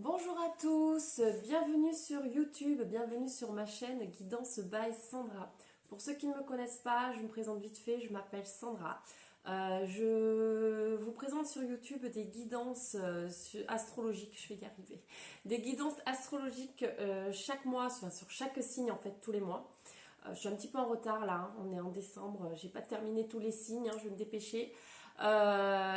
Bonjour à tous, bienvenue sur YouTube, bienvenue sur ma chaîne Guidance by Sandra. Pour ceux qui ne me connaissent pas, je me présente vite fait, je m'appelle Sandra. Je vous présente sur YouTube des guidances astrologiques, je vais y arriver. Des guidances astrologiques chaque mois, enfin, sur chaque signe en fait, tous les mois. Je suis un petit peu en retard là, hein, on est en décembre, j'ai pas terminé tous les signes, hein, je vais me dépêcher.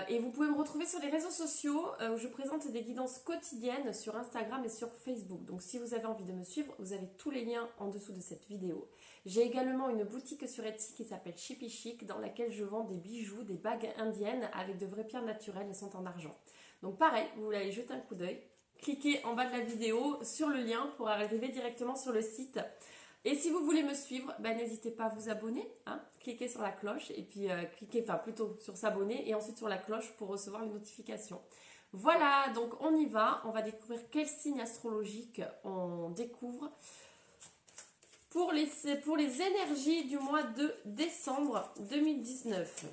Et vous pouvez me retrouver sur les réseaux sociaux où je présente des guidances quotidiennes sur Instagram et sur Facebook. Donc si vous avez envie de me suivre, vous avez tous les liens en dessous de cette vidéo. J'ai également une boutique sur Etsy qui s'appelle Chippy Chic dans laquelle je vends des bijoux, des bagues indiennes avec de vraies pierres naturelles, elles sont en argent. Donc pareil, vous voulez aller jeter un coup d'œil, cliquez en bas de la vidéo sur le lien pour arriver directement sur le site. Et si vous voulez me suivre, n'hésitez pas à vous abonner, hein, cliquez sur la cloche et puis cliquez, enfin plutôt sur s'abonner et ensuite sur la cloche pour recevoir une notification. Voilà, donc on y va, on va découvrir quel signe astrologique on découvre pour les énergies du mois de décembre 2019.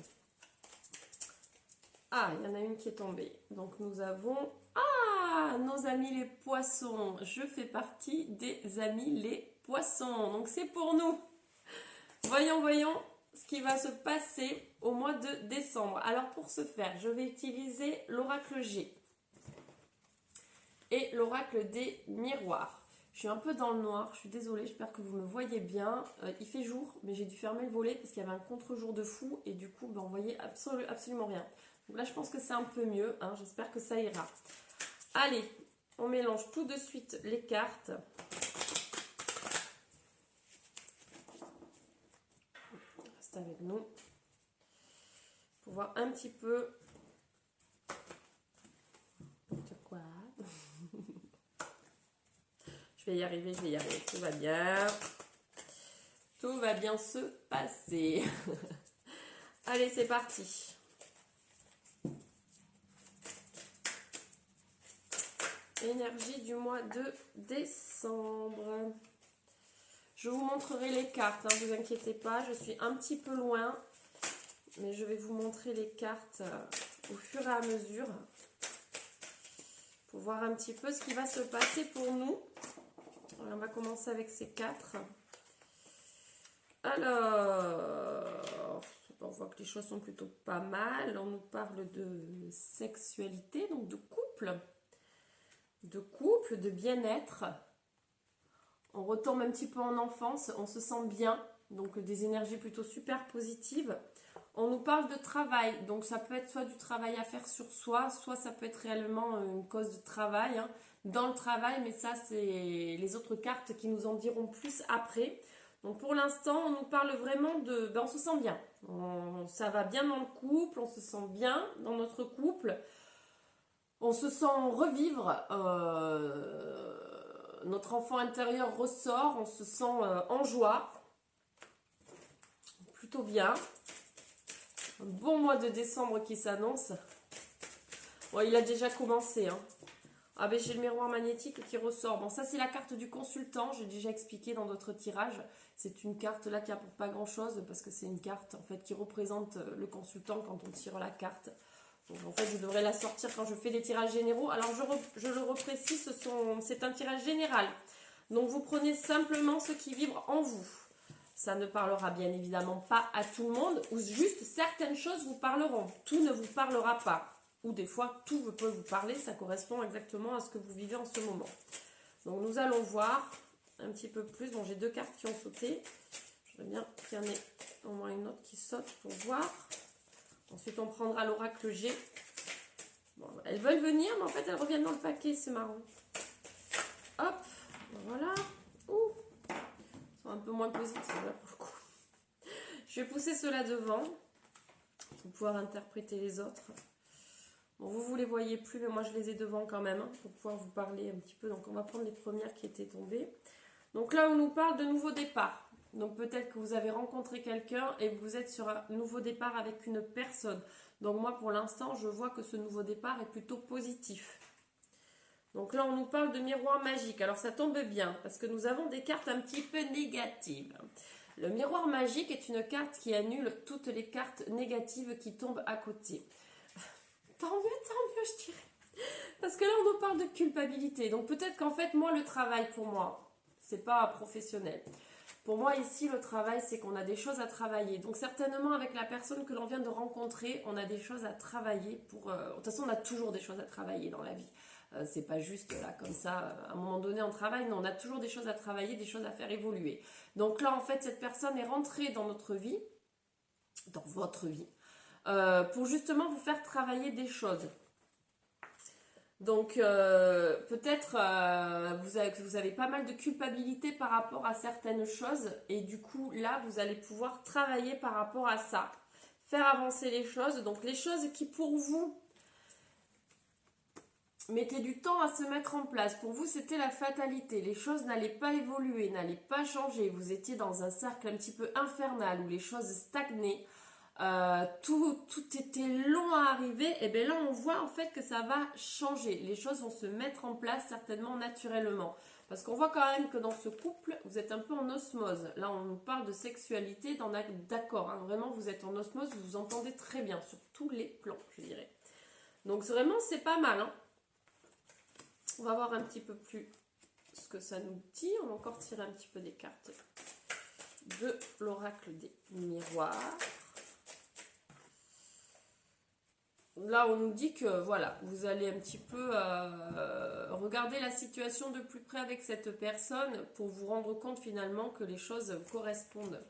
Ah, il y en a une qui est tombée. Donc nous avons... Ah, nos amis les poissons. Je fais partie des amis les poissons. Donc c'est pour nous. Voyons ce qui va se passer au mois de décembre. Alors pour ce faire, je vais utiliser l'oracle G et l'oracle des miroirs. Je suis un peu dans le noir, je suis désolée, j'espère que vous me voyez bien. Il fait jour, mais j'ai dû fermer le volet parce qu'il y avait un contre-jour de fou et du coup, on voyait absolument rien. Donc là, je pense que c'est un peu mieux, hein, j'espère que ça ira. Allez, on mélange tout de suite les cartes. Reste avec nous pour voir un petit peu de quoi. Je vais y arriver, tout va bien. Tout va bien se passer. Allez, c'est parti. Énergie du mois de décembre. Je vous montrerai les cartes, ne vous inquiétez pas, je suis un petit peu loin, mais je vais vous montrer les cartes au fur et à mesure pour voir un petit peu ce qui va se passer pour nous. Alors, on va commencer avec ces quatre. Alors, on voit que les choses sont plutôt pas mal. On nous parle de sexualité, donc de couple, de bien-être. On retombe un petit peu en enfance, on se sent bien, donc des énergies plutôt super positives. On nous parle de travail, donc ça peut être soit du travail à faire sur soi, soit ça peut être réellement une cause de travail, hein, dans le travail, mais ça c'est les autres cartes qui nous en diront plus après. Donc pour l'instant, on nous parle vraiment de... on se sent bien, ça va bien dans le couple, on se sent bien dans notre couple, on se sent revivre... notre enfant intérieur ressort, on se sent en joie. Plutôt bien. Un bon mois de décembre qui s'annonce. Bon, il a déjà commencé. Hein. Ah ben j'ai le miroir magnétique qui ressort. Bon, ça c'est la carte du consultant. J'ai déjà expliqué dans d'autres tirages. C'est une carte là qui apporte pas grand chose parce que c'est une carte en fait qui représente le consultant quand on tire la carte. Donc, en fait, je devrais la sortir quand je fais des tirages généraux. Alors, je le reprécise, c'est un tirage général. Donc, vous prenez simplement ce qui vibre en vous. Ça ne parlera bien évidemment pas à tout le monde, ou juste certaines choses vous parleront. Tout ne vous parlera pas. Ou des fois, tout peut vous parler, ça correspond exactement à ce que vous vivez en ce moment. Donc, nous allons voir un petit peu plus. Bon, j'ai deux cartes qui ont sauté. Je voudrais bien qu'il y en ait au moins une autre qui saute pour voir. Ensuite, on prendra l'oracle G. Bon, elles veulent venir, mais en fait, elles reviennent dans le paquet. C'est marrant. Hop, voilà. Ouh, elles sont un peu moins positives, là, pour le coup. Je vais pousser ceux-là devant pour pouvoir interpréter les autres. Bon, vous les voyez plus, mais moi, je les ai devant quand même, hein, pour pouvoir vous parler un petit peu. Donc, on va prendre les premières qui étaient tombées. Donc là, on nous parle de nouveau départ. Donc peut-être que vous avez rencontré quelqu'un et vous êtes sur un nouveau départ avec une personne. Donc moi pour l'instant je vois que ce nouveau départ est plutôt positif. Donc là on nous parle de miroir magique. Alors ça tombe bien parce que nous avons des cartes un petit peu négatives. Le miroir magique est une carte qui annule toutes les cartes négatives qui tombent à côté. Tant mieux je dirais. Parce que là, on nous parle de culpabilité. Donc peut-être qu'en fait, moi, le travail pour moi, c'est pas professionnel. Pour moi, ici, le travail, c'est qu'on a des choses à travailler. Donc certainement, avec la personne que l'on vient de rencontrer, on a des choses à travailler pour... de toute façon, on a toujours des choses à travailler dans la vie. C'est pas juste là, comme ça, à un moment donné, on travaille. Non, on a toujours des choses à travailler, des choses à faire évoluer. Donc là, en fait, cette personne est rentrée dans notre vie, dans votre vie, pour justement vous faire travailler des choses. Donc peut-être vous avez pas mal de culpabilité par rapport à certaines choses et du coup là vous allez pouvoir travailler par rapport à ça, faire avancer les choses. Donc les choses qui pour vous mettaient du temps à se mettre en place, pour vous c'était la fatalité, les choses n'allaient pas évoluer, n'allaient pas changer, vous étiez dans un cercle un petit peu infernal où les choses stagnaient. Tout était long à arriver, et bien là on voit en fait que ça va changer, les choses vont se mettre en place certainement naturellement, parce qu'on voit quand même que dans ce couple vous êtes un peu en osmose. Là on nous parle de sexualité, d'accord, hein, vraiment vous êtes en osmose, vous vous entendez très bien sur tous les plans, je dirais. Donc vraiment c'est pas mal, hein. On va voir un petit peu plus ce que ça nous dit. On va encore tirer un petit peu des cartes de l'oracle des miroirs. Là, on nous dit que voilà, vous allez un petit peu regarder la situation de plus près avec cette personne pour vous rendre compte finalement que les choses correspondent.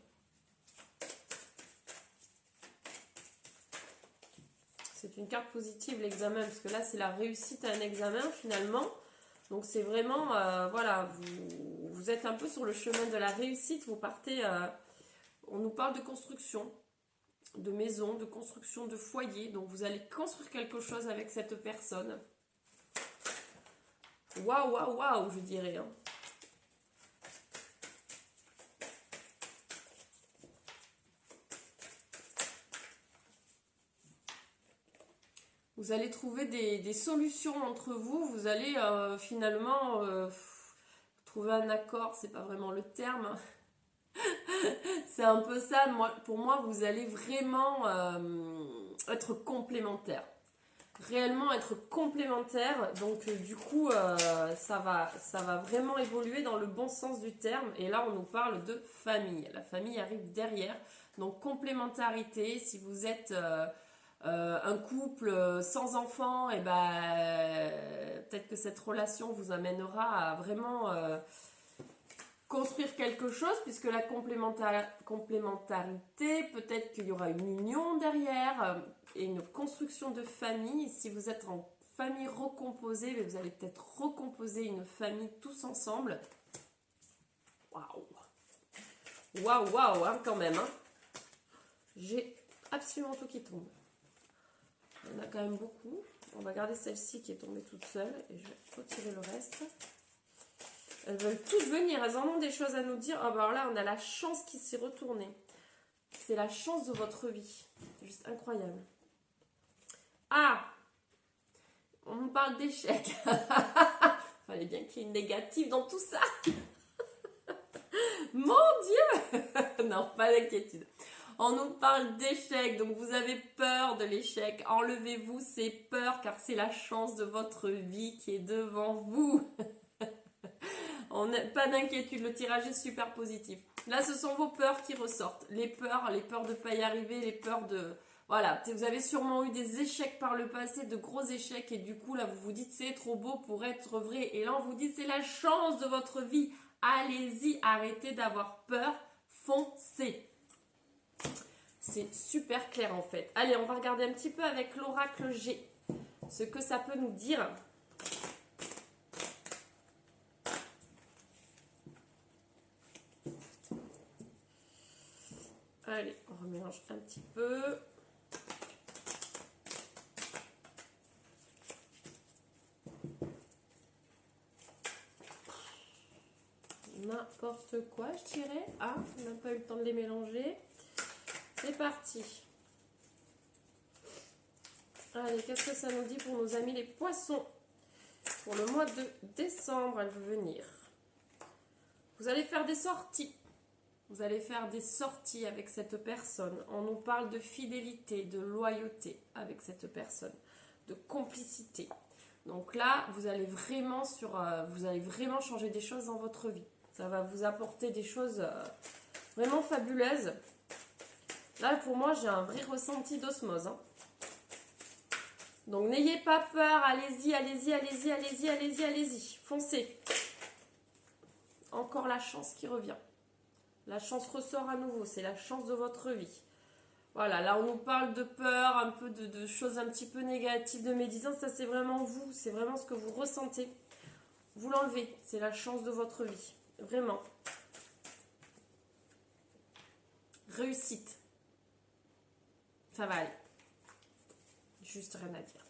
C'est une carte positive, l'examen, parce que là, c'est la réussite à un examen finalement. Donc, c'est vraiment, voilà, vous êtes un peu sur le chemin de la réussite. Vous partez, on nous parle de construction, de maison, de construction de foyer. Donc vous allez construire quelque chose avec cette personne. Waouh, waouh, waouh, je dirais. Hein. Vous allez trouver des solutions entre vous. Vous allez finalement trouver un accord. C'est pas vraiment le terme. C'est un peu ça. Pour moi, vous allez vraiment être complémentaires. Réellement être complémentaires. Donc, du coup, ça va vraiment évoluer dans le bon sens du terme. Et là, on nous parle de famille. La famille arrive derrière. Donc, complémentarité. Si vous êtes un couple sans enfants, et ben, peut-être que cette relation vous amènera à vraiment... construire quelque chose, puisque la complémentarité, peut-être qu'il y aura une union derrière et une construction de famille. Si vous êtes en famille recomposée, vous allez peut-être recomposer une famille tous ensemble. Waouh! Waouh, waouh, hein, quand même. Hein. J'ai absolument tout qui tombe. Il y en a quand même beaucoup. On va garder celle-ci qui est tombée toute seule et je vais retirer le reste. Elles veulent toutes venir, elles en ont des choses à nous dire. Oh, bah alors là, on a la chance qui s'est retournée. C'est la chance de votre vie. C'est juste incroyable. Ah! On nous parle d'échec. Fallait bien qu'il y ait une négative dans tout ça. Mon Dieu! Non, pas d'inquiétude. On nous parle d'échec, donc vous avez peur de l'échec. Enlevez-vous ces peurs, car c'est la chance de votre vie qui est devant vous. Pas d'inquiétude, le tirage est super positif. Là, ce sont vos peurs qui ressortent. Les peurs de ne pas y arriver, les peurs de... Voilà, vous avez sûrement eu des échecs par le passé, de gros échecs, et du coup, là, vous vous dites, c'est trop beau pour être vrai. Et là, on vous dit, c'est la chance de votre vie. Allez-y, arrêtez d'avoir peur, foncez. C'est super clair, en fait. Allez, on va regarder un petit peu avec l'oracle G, ce que ça peut nous dire. Allez, on remélange un petit peu. N'importe quoi, je dirais. Ah, on n'a pas eu le temps de les mélanger. C'est parti. Allez, qu'est-ce que ça nous dit pour nos amis les poissons? Pour le mois de décembre, elle veut venir. Vous allez faire des sorties. Vous allez faire des sorties avec cette personne. On nous parle de fidélité, de loyauté avec cette personne, de complicité. Donc là, vous allez vraiment changer des choses dans votre vie. Ça va vous apporter des choses vraiment fabuleuses. Là, pour moi, j'ai un vrai ressenti d'osmose. Hein. Donc, n'ayez pas peur. Allez-y, allez-y, allez-y, allez-y, allez-y, allez-y. Foncez. Encore la chance qui revient. La chance ressort à nouveau. C'est la chance de votre vie. Voilà, là, on nous parle de peur, un peu de choses un petit peu négatives, de médisance. Ça, c'est vraiment vous. C'est vraiment ce que vous ressentez. Vous l'enlevez. C'est la chance de votre vie. Vraiment. Réussite. Ça va aller. Juste rien à dire.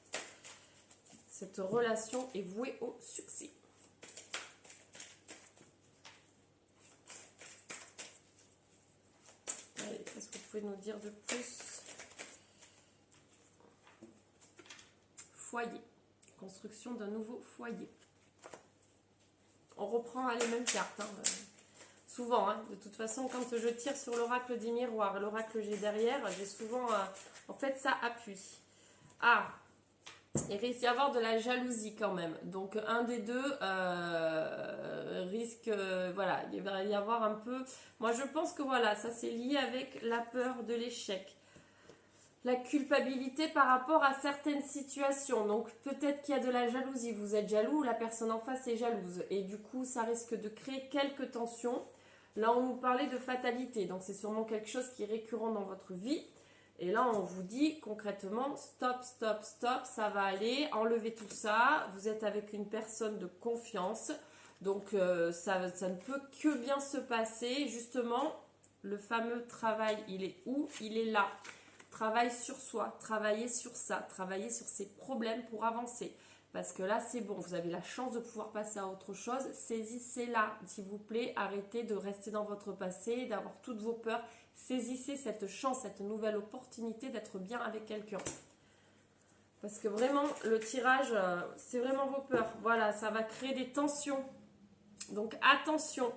Cette relation est vouée au succès. Allez, qu'est-ce que vous pouvez nous dire de plus? Foyer. Construction d'un nouveau foyer. On reprend les mêmes cartes. Hein. Souvent, hein. De toute façon, quand je tire sur l'oracle des miroirs et l'oracle que j'ai derrière, j'ai souvent... en fait, ça appuie. Ah, il risque d'y avoir de la jalousie quand même. Donc, un des deux risque... voilà, il va y avoir un peu... Moi, je pense que voilà, ça c'est lié avec la peur de l'échec. La culpabilité par rapport à certaines situations. Donc, peut-être qu'il y a de la jalousie. Vous êtes jaloux ou la personne en face est jalouse. Et du coup, ça risque de créer quelques tensions. Là, on nous parlait de fatalité. Donc, c'est sûrement quelque chose qui est récurrent dans votre vie. Et là, on vous dit concrètement, stop, stop, stop, ça va aller, enlevez tout ça. Vous êtes avec une personne de confiance. Donc, ça ne peut que bien se passer. Justement, le fameux travail, il est où? Il est là. Travaille sur soi, travaillez sur ça, travaillez sur ses problèmes pour avancer. Parce que là, c'est bon, vous avez la chance de pouvoir passer à autre chose. Saisissez-la, s'il vous plaît. Arrêtez de rester dans votre passé, d'avoir toutes vos peurs. Saisissez cette chance, cette nouvelle opportunité d'être bien avec quelqu'un. Parce que vraiment, le tirage, c'est vraiment vos peurs. Voilà, ça va créer des tensions. Donc, attention.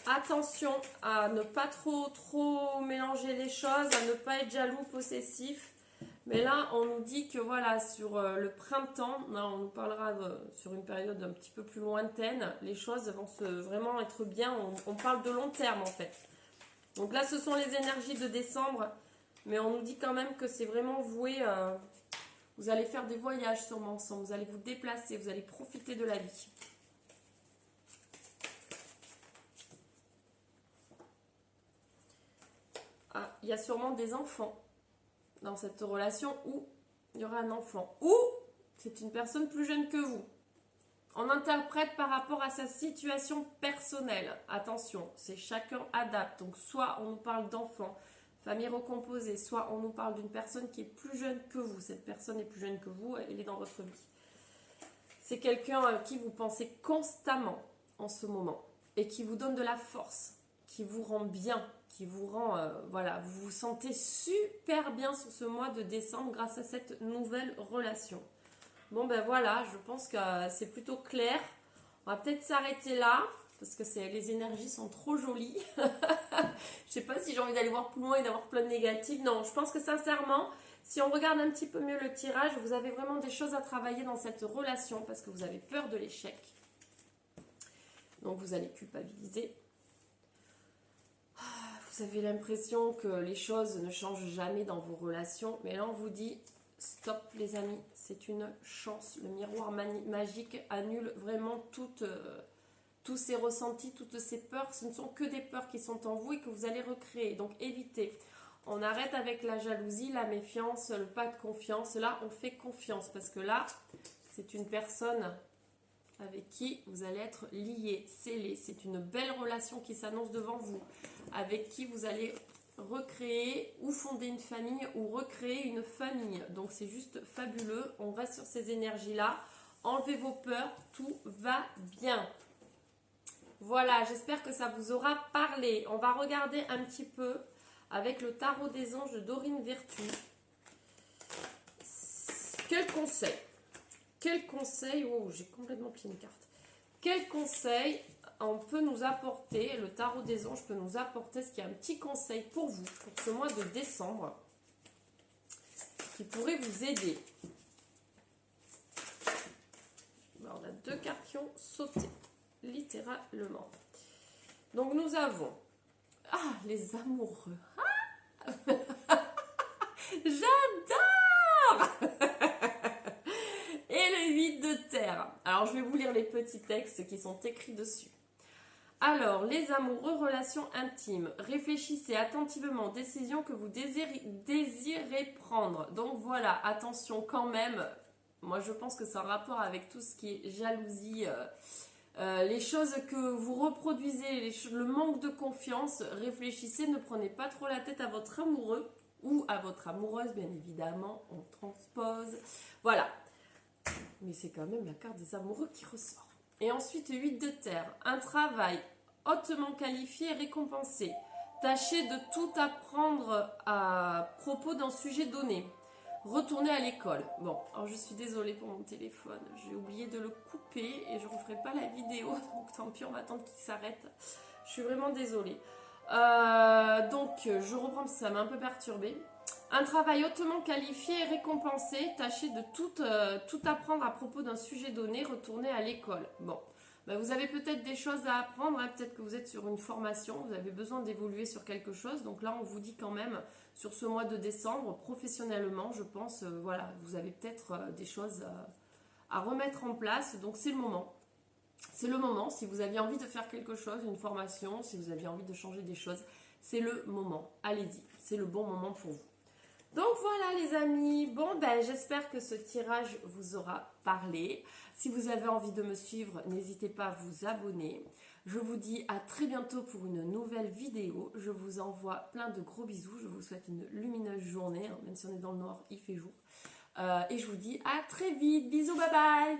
Attention à ne pas trop mélanger les choses, à ne pas être jaloux, possessif. Mais là, on nous dit que voilà, sur le printemps, là, on nous parlera sur une période un petit peu plus lointaine, les choses vont vraiment être bien. On parle de long terme en fait. Donc là, ce sont les énergies de décembre, mais on nous dit quand même que c'est vraiment voué. Vous allez faire des voyages sûrement ensemble, vous allez vous déplacer, vous allez profiter de la vie. Ah, il y a sûrement des enfants dans cette relation où il y aura un enfant. Ou c'est une personne plus jeune que vous. On interprète par rapport à sa situation personnelle. Attention, c'est chacun adapte. Donc soit on nous parle d'enfants, famille recomposée, soit on nous parle d'une personne qui est plus jeune que vous. Cette personne est plus jeune que vous, elle est dans votre vie. C'est quelqu'un à qui vous pensez constamment en ce moment et qui vous donne de la force, qui vous rend bien, qui vous rend, voilà, vous vous sentez super bien sur ce mois de décembre grâce à cette nouvelle relation. Bon ben voilà, je pense que c'est plutôt clair. On va peut-être s'arrêter là, parce que les énergies sont trop jolies. Je sais pas si j'ai envie d'aller voir plus loin et d'avoir plein de négatifs. Non, je pense que sincèrement, si on regarde un petit peu mieux le tirage, vous avez vraiment des choses à travailler dans cette relation, parce que vous avez peur de l'échec. Donc vous allez culpabiliser. Vous avez l'impression que les choses ne changent jamais dans vos relations, mais là on vous dit stop les amis, c'est une chance. Le miroir magique annule vraiment tous ces ressentis, toutes ces peurs. Ce ne sont que des peurs qui sont en vous et que vous allez recréer. Donc évitez. On arrête avec la jalousie, la méfiance, le pas de confiance. Là on fait confiance parce que là c'est une personne avec qui vous allez être lié, scellé. C'est une belle relation qui s'annonce devant vous, avec qui vous allez recréer ou fonder une famille ou recréer une famille. Donc c'est juste fabuleux. On reste sur ces énergies-là. Enlevez vos peurs, tout va bien. Voilà, j'espère que ça vous aura parlé. On va regarder un petit peu avec le tarot des anges de Dorine Vertu. Quel conseil? Quel conseil, oh j'ai complètement plié une carte. Quel conseil on peut nous apporter, le tarot des anges peut nous apporter, ce qui est un petit conseil pour vous, pour ce mois de décembre, qui pourrait vous aider. deux cartes qui ont sauté, littéralement. Donc nous avons, les amoureux. J'adore. Et le 8 de terre. Alors je vais vous lire les petits textes qui sont écrits dessus. Alors, les amoureux, relations intimes. Réfléchissez attentivement aux décisions que vous désirez prendre. Donc voilà, attention quand même. Moi, je pense que c'est en rapport avec tout ce qui est jalousie. Les choses que vous reproduisez, le manque de confiance. Réfléchissez, ne prenez pas trop la tête à votre amoureux ou à votre amoureuse, bien évidemment. On transpose. Voilà. Mais c'est quand même la carte des amoureux qui ressort. Et ensuite, 8 de terre. Un travail hautement qualifié et récompensé. Tâchez de tout apprendre à propos d'un sujet donné. Retournez à l'école. Bon, alors je suis désolée pour mon téléphone. J'ai oublié de le couper et je ne referai pas la vidéo. Donc tant pis, on va attendre qu'il s'arrête. Je suis vraiment désolée. Donc, je reprends parce que ça m'a un peu perturbée. Un travail hautement qualifié et récompensé. Tâchez de tout apprendre à propos d'un sujet donné. Retournez à l'école. Bon, ben vous avez peut-être des choses à apprendre. Hein. Peut-être que vous êtes sur une formation. Vous avez besoin d'évoluer sur quelque chose. Donc là, on vous dit quand même, sur ce mois de décembre, professionnellement, je pense, voilà, vous avez peut-être des choses à remettre en place. Donc c'est le moment. C'est le moment. Si vous aviez envie de faire quelque chose, une formation, si vous aviez envie de changer des choses, c'est le moment. Allez-y. C'est le bon moment pour vous. Donc voilà les amis, bon ben j'espère que ce tirage vous aura parlé. Si vous avez envie de me suivre, n'hésitez pas à vous abonner. Je vous dis à très bientôt pour une nouvelle vidéo. Je vous envoie plein de gros bisous. Je vous souhaite une lumineuse journée, hein, même si on est dans le noir, il fait jour. Et je vous dis à très vite. Bisous, bye bye.